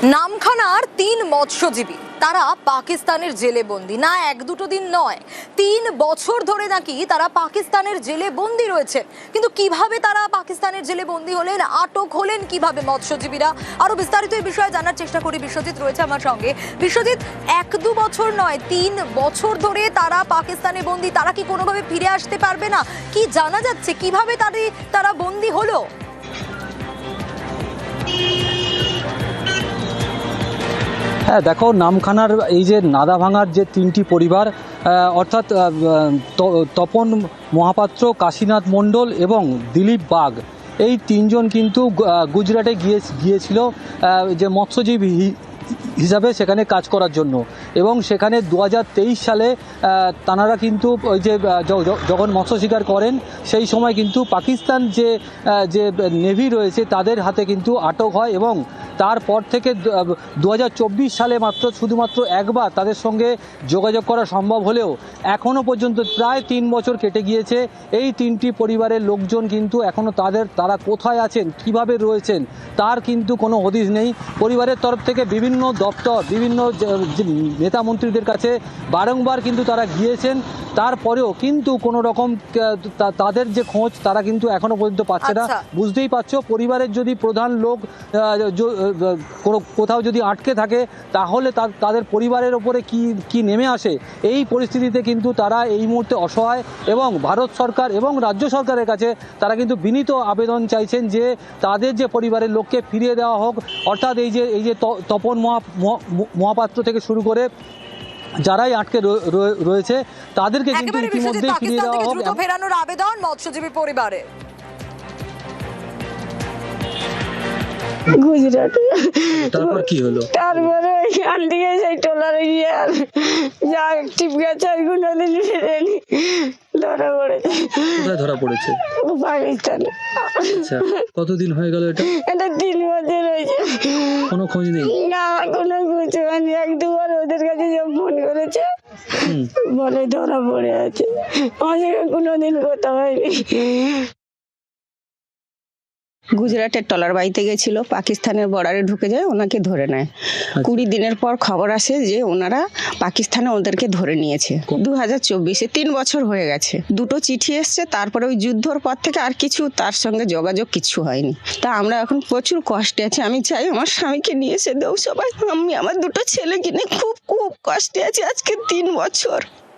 নামখানার ৩ মৎস্যজীবী তারা পাকিস্তানের জেলে বন্দী, না এক দুটো দিন নয়, ৩ বছর ধরে নাকি তারা পাকিস্তানের জেলে বন্দী রয়েছেন। কিন্তু কিভাবে তারা পাকিস্তানের জেলে বন্দী হলেন, আটক হলেন কিভাবে মৎস্যজীবীরা, আরো বিস্তারিত এই বিষয়ে জানার চেষ্টা করি। বিশ্বজিৎ রয়েছে আমার সঙ্গে। বিশ্বজিৎ, ১-২ বছর নয়, ৩ বছর ধরে তারা পাকিস্তানে বন্দী, তারা কি কোনোভাবে ফিরে আসতে পারবে না? কি জানা যাচ্ছে, কিভাবে তারা বন্দী হলো? হ্যাঁ দেখো, নামখানার এই যে নাদাভাঙার যে ৩টি পরিবার, অর্থাৎ তপন মহাপাত্র, কাশীনাথ মণ্ডল এবং দিলীপ বাগ, এই ৩জন কিন্তু গুজরাটে গিয়েছিল যে মৎস্যজীবী হিসাবে সেখানে কাজ করার জন্য। এবং সেখানে ২০২৩ সালে তাঁরা কিন্তু ওই যে যখন মৎস্য শিকার করেন সেই সময় কিন্তু পাকিস্তান যে নেভি রয়েছে তাদের হাতে কিন্তু আটক হয়। এবং তারপর থেকে ২০২৪ সালে শুধুমাত্র একবার তাদের সঙ্গে যোগাযোগ করা সম্ভব হলেও এখনও পর্যন্ত প্রায় ৩ বছর কেটে গিয়েছে। এই ৩টি পরিবারের লোকজন কিন্তু এখনও তারা কোথায় আছেন, কিভাবে রয়েছেন তার কিন্তু কোনো হদিশ নেই। পরিবারের তরফ থেকে বিভিন্ন দপ্তর, বিভিন্ন নেতা মন্ত্রীদের কাছে বারংবার কিন্তু তারা গিয়েছেন, তারপরেও কিন্তু কোনো রকম তাদের যে খোঁজ তারা কিন্তু এখনো পর্যন্ত পাচ্ছে না। বুঝতেই পারছো, পরিবারের যদি প্রধান লোক কোথাও যদি আটকে থাকে তাহলে তাদের পরিবারের ওপরে কি নেমে আসে। এই পরিস্থিতিতে কিন্তু তারা এই মুহূর্তে অসহায় এবং ভারত সরকার এবং রাজ্য সরকারের কাছে তারা কিন্তু বিনীত আবেদন চাইছেন যে তাদের যে পরিবারের লোককে ফিরিয়ে দেওয়া হোক। অর্থাৎ এই যে তপন মহাপাত্র থেকে শুরু করে যারাই আটকে রয়েছে তাদেরকে কিন্তু ইতিমধ্যেই ফিরিয়ে দেওয়া হোক। ফেরানোর আবেদন মৎস্যজীবী পরিবারে। গুজরাটে তারপর কি হলো? তারপরে এখান থেকে সেই ট্রলারে গিয়ে আর যা টিপকা 4 দিন ফিরেনি, ধরা পড়েছে। কোথায় ধরা পড়েছে? পাকিস্তানে। আচ্ছা, কতদিন হয়ে গেল এটা? এটা 3 বছর হয়েছে। কোনো খোঁজ নেই? না, কোনো খোঁজ হয়নি। 1-2 বার ওদের কাছে যে ফোন করেছে বলে ধরা পড়ে আছে, আমার সঙ্গে কোনোদিন কথা হয়নি। গুজরাটের ট্রলার বাড়িতে গেছিল, পাকিস্তানের বর্ডারে ঢুকে যায়, ওনাকে ধরে নেয়। 20 দিনের পর খবর আসে যে ওনারা পাকিস্তানে ওদেরকে ধরে নিয়েছে। 2024-এ 3 বছর হয়ে গেছে। 2টো চিঠি এসছে, তারপরে ওই যুদ্ধর পর থেকে আর কিছু তার সঙ্গে যোগাযোগ কিছু হয়নি। তা আমরা এখন প্রচুর কষ্টে আছি। আমি চাই আমার স্বামীকে নিয়ে এসে দেও সবাই। আমি আমার 2টো ছেলেকে নিয়ে খুব কষ্টে আছি আজকে 3 বছর।